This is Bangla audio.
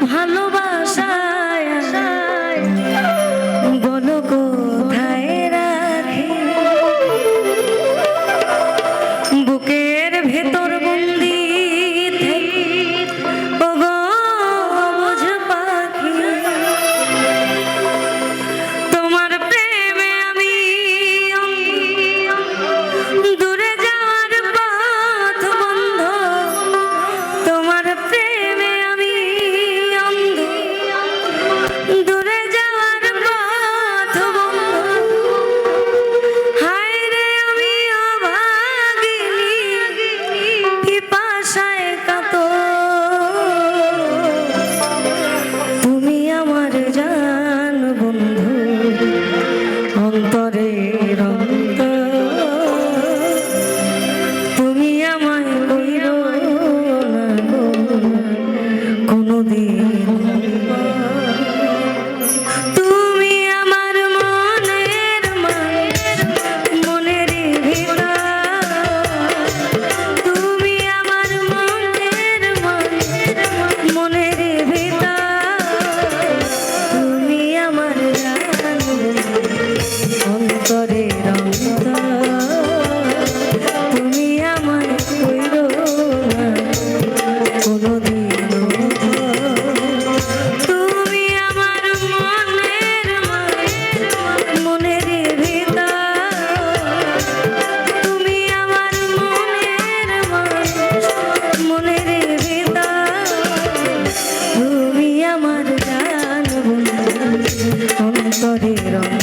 ভালোবাসায় বলো কোথায় রাখি বুকের ভেতর বন্দি বুঝ পাখি তোমার প্রেমে আমি দূরে যাওয়ার পথ বন্ধ তোমার প্রেমে আমি দূরে যাওয়ার পথ বন্ধ হায় রে আমি অভাগিনী পিপাসায় কাতর তুমি আমার জান বন্ধু অন্তরের অন্তর তুমি আমায় কইরো না গো কোনোদিন তুমি আমার মনের ভিতর তুমি আমার মনের ভিতর তুমি আমার জান অন্তরের অন্তর তুমি আমায় কইরো না কোনোদিন তুমি আমার মনের ভিতর তুমি আমার মনের ভিতর তুমি আমার জান অন্তরের